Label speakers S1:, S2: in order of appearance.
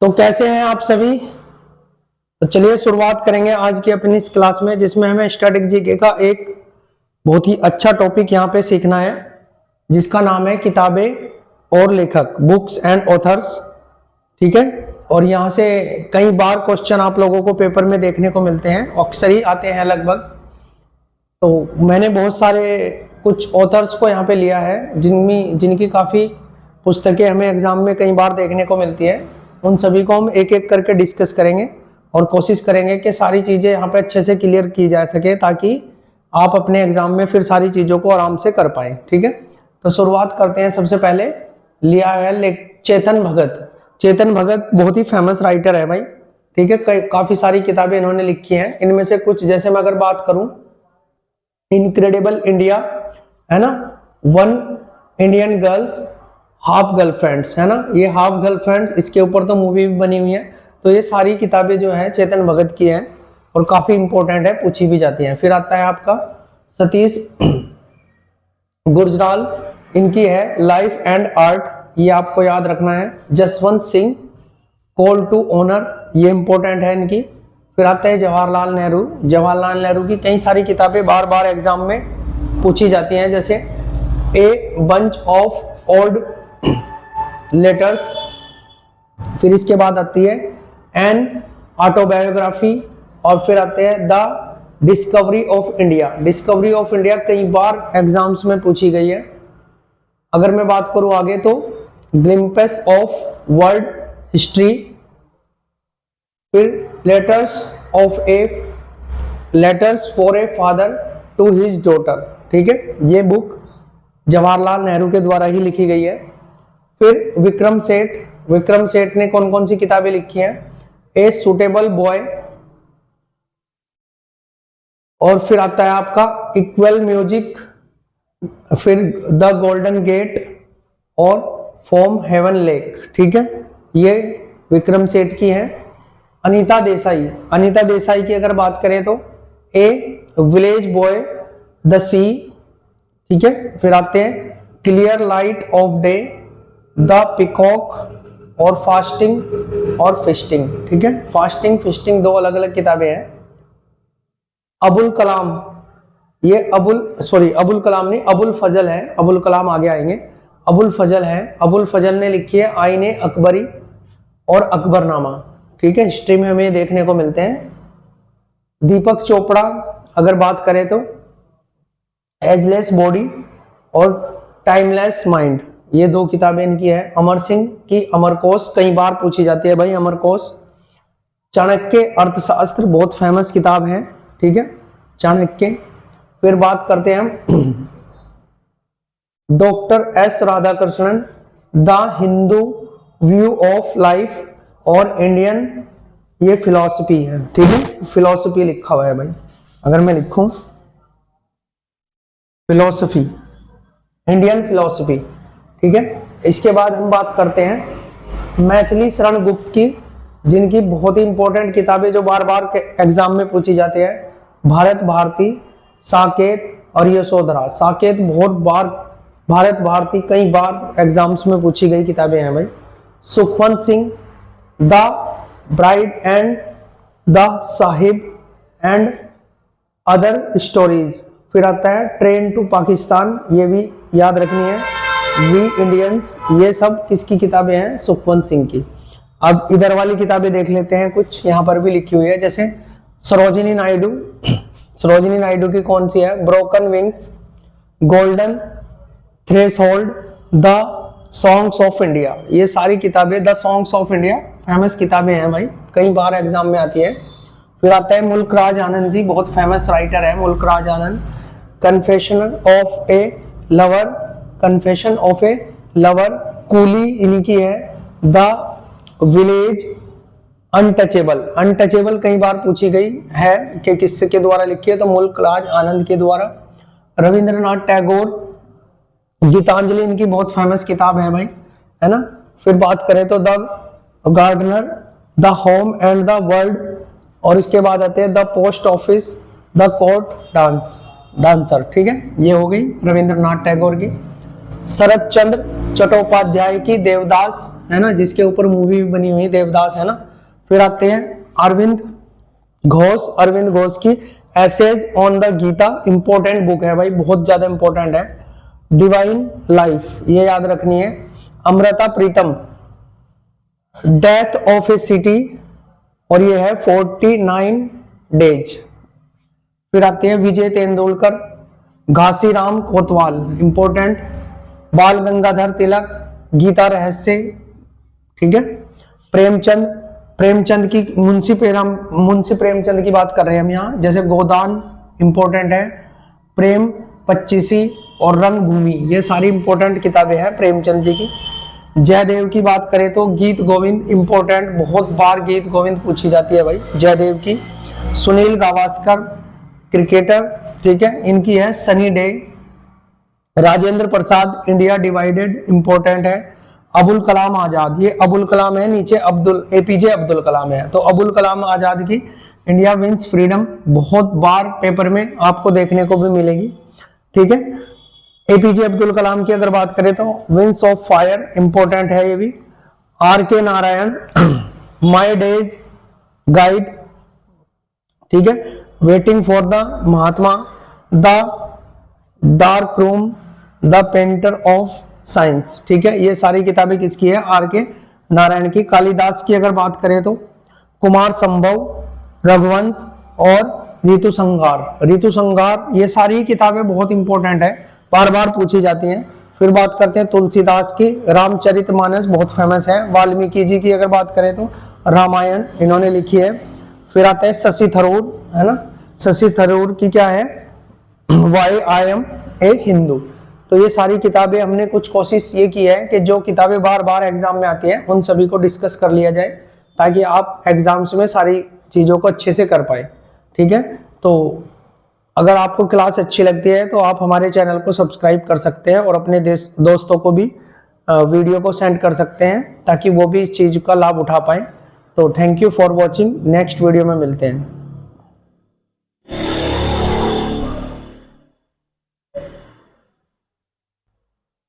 S1: तो कैसे हैं आप सभी। तो चलिए शुरुआत करेंगे आज की अपनी इस क्लास में, जिसमें हमें स्टैटिक जीके का एक बहुत ही अच्छा टॉपिक यहाँ पे सीखना है, जिसका नाम है किताबें और लेखक, बुक्स एंड ऑथर्स। ठीक है, और यहाँ से कई बार क्वेश्चन आप लोगों को पेपर में देखने को मिलते हैं, अक्सर ही आते हैं लगभग। तो मैंने बहुत सारे कुछ ऑथर्स को यहाँ पे लिया है जिनकी काफ़ी पुस्तकें हमें एग्जाम में कई बार देखने को मिलती है। उन सभी को हम एक एक करके डिस्कस करेंगे और कोशिश करेंगे कि सारी चीज़ें यहाँ पे अच्छे से क्लियर की जा सके, ताकि आप अपने एग्जाम में फिर सारी चीज़ों को आराम से कर पाएँ। ठीक है, तो शुरुआत करते हैं। सबसे पहले लिया है चेतन भगत। चेतन भगत बहुत ही फेमस राइटर है भाई। ठीक है, काफ़ी सारी किताबें इन्होंने लिखी हैं। इनमें से कुछ, जैसे मैं अगर बात करूँ, इनक्रेडिबल इंडिया है ना, one Indian girls, half girlfriends है ना, ये हाफ गर्लफ्रेंड्स, इसके ऊपर तो मूवी भी बनी हुई है। तो ये सारी किताबें जो है चेतन भगत की हैं और काफी इंपॉर्टेंट है, पूछी भी जाती हैं। फिर आता है आपका सतीश गुजराल, इनकी है लाइफ एंड आर्ट, ये आपको याद रखना है। Jaswant Singh, call to honour, ये इंपॉर्टेंट है इनकी। फिर आता है जवाहरलाल नेहरू। जवाहरलाल नेहरू की कई सारी किताबें बार बार एग्जाम में पूछी जाती हैं, जैसे a bunch of old letters. फिर इसके बाद आती है एन ऑटोबायोग्राफी, और फिर आते हैं the discovery of India. Discovery of India कई बार एग्जाम्स में पूछी गई है। अगर मैं बात करूं आगे तो ग्लिम्पस ऑफ वर्ल्ड हिस्ट्री। फिर letters for a father to his daughter. ठीक है, ये बुक जवाहरलाल नेहरू के द्वारा ही लिखी गई है। फिर विक्रम सेठ ने कौन कौन सी किताबें लिखी हैं? ए सुटेबल बॉय, और फिर आता है आपका इक्वल म्यूजिक, फिर द गोल्डन गेट और फ्रॉम हेवन लेक। ठीक है, ये विक्रम सेठ की है। अनीता देसाई की अगर बात करें तो ए विलेज बॉय, द सी। ठीक है, फिर आते हैं clear light of day, the peacock और फास्टिंग और फिस्टिंग। ठीक है, फास्टिंग फिस्टिंग दो अलग अलग किताबें हैं। अबुल कलाम, ये अबुल कलाम नहीं, अबुल फजल है, अबुल कलाम आगे आएंगे। अबुल फजल है, अबुल फजल ने लिखी है आईने अकबरी और अकबरनामा। ठीक है, हिस्ट्री में हमें देखने को मिलते हैं। दीपक चोपड़ा अगर बात करें तो एजलेस बॉडी और टाइमलेस माइंड, ये दो किताबें इनकी है। अमर सिंह की अमरकोश कई बार पूछी जाती है भाई, अमरकोश। चाणक्य अर्थशास्त्र बहुत फेमस किताब है। ठीक है, चाणक्य। फिर बात करते हैं हम doctor S Radhakrishnan, the Hindu view of life और इंडियन, ये फिलॉसफी है। ठीक है, फिलॉसफी लिखा हुआ है भाई। अगर मैं लिखूं फिलॉसफी, इंडियन फिलॉसफी। ठीक है, इसके बाद हम बात करते हैं मैथिली शरण गुप्त की, जिनकी बहुत ही इंपॉर्टेंट किताबें जो बार बार एग्जाम में पूछी जाती है, भारत भारती, साकेत और यशोधरा। साकेत बहुत बार, भारत भारती कई बार एग्जाम्स में पूछी गई किताबें हैं भाई। Sukhwant Singh, the bride and the Sahib and other stories. फिर आता है ट्रेन टू पाकिस्तान, ये भी याद रखनी है। वी इंडियंस, ये सब किसकी किताबें हैं? सुखवंत सिंह की। अब इधर वाली किताबें देख लेते हैं, कुछ यहाँ पर भी लिखी हुई है, जैसे सरोजिनी नायडू की कौन सी है? Broken wings, golden threshold, the songs of India. ये सारी किताबें the songs of India famous किताबें हैं भाई, कई बार एग्जाम में आती है। फिर आता है मुल्क राज आनंद जी, बहुत फेमस राइटर है Mulk Raj Anand. Confession of a Lover, Coolie इनकी है। द विलेज अनटचेबल कई बार पूछी गई है कि किसके द्वारा लिखी है, तो मुल्क राज आनंद के द्वारा। रविंद्रनाथ टैगोर, गीतांजलि इनकी बहुत फेमस किताब है भाई, है ना। फिर बात करें तो the gardener, the home and the world, और इसके बाद आते हैं the post office, the court dancer. ठीक है, ये हो गई रविंद्रनाथ टैगोर की। शरत चंद्र चट्टोपाध्याय की देवदास, है ना, जिसके ऊपर मूवी भी बनी हुई देवदास, है ना। फिर आते हैं अरविंद घोष की essays on the Gita, important book है भाई, बहुत ज्यादा इंपॉर्टेंट है। डिवाइन लाइफ, ये याद रखनी है। Amrita Pritam, death of A city, और ये है 49 डेज। फिर आते हैं विजय तेंदुलकर, घासीराम कोतवाल, इंपॉर्टेंट। बाल गंगाधर तिलक, गीता रहस्य, ठीक है। प्रेमचंद की मुंशी प्रेमचंद की बात कर रहे हैं हम यहाँ, जैसे गोदान इंपॉर्टेंट है, प्रेम पच्चीसी और रंगभूमि, ये सारी इंपॉर्टेंट किताबें हैं प्रेमचंद जी की। जयदेव की बात करें तो गीत गोविंद इंपॉर्टेंट, बहुत बार गीत गोविंद पूछी जाती है भाई जयदेव की। सुनील गावस्कर क्रिकेटर, ठीक है, इनकी है sunny day. Rajendra Prasad India divided, important है। अबुल कलाम आजाद, ये अबुल कलाम है, नीचे एपीजे अब्दुल कलाम है, तो अबुल कलाम आजाद की इंडिया विंस फ्रीडम, बहुत बार पेपर में आपको देखने को भी मिलेगी, ठीक है। एपीजे अब्दुल कलाम की अगर बात करें तो विंग्स ऑफ फायर, इंपॉर्टेंट है ये भी। आर के नारायण, माय डेज गाइड, ठीक है। Waiting for the Mahatma, the dark room, the painter of science, ठीक है। ये सारी किताबें किसकी है? आर के नारायण की। कालिदास की अगर बात करें तो कुमार संभव, रघुवंश और ऋतु संहार, ये सारी किताबें बहुत इंपॉर्टेंट है, बार बार पूछी जाती हैं। फिर बात करते हैं तुलसीदास की, रामचरितमानस बहुत फेमस है। वाल्मीकि जी की अगर बात करें तो रामायण इन्होंने लिखी है। फिर आता है शशि थरूर, है ना, शशि थरूर की क्या है? Why I am a Hindu. तो ये सारी किताबें हमने कुछ कोशिश ये की है कि जो किताबें बार बार एग्जाम में आती हैं उन सभी को डिस्कस कर लिया जाए, ताकि आप एग्जाम्स में सारी चीज़ों को अच्छे से कर पाए, ठीक है। तो अगर आपको क्लास अच्छी लगती है तो आप हमारे चैनल को सब्सक्राइब कर सकते हैं और अपने दोस्तों को भी वीडियो को सेंड कर सकते हैं, ताकि वो भी इस चीज़ का लाभ उठा पाएं। तो thank you for watching, next video में मिलते हैं।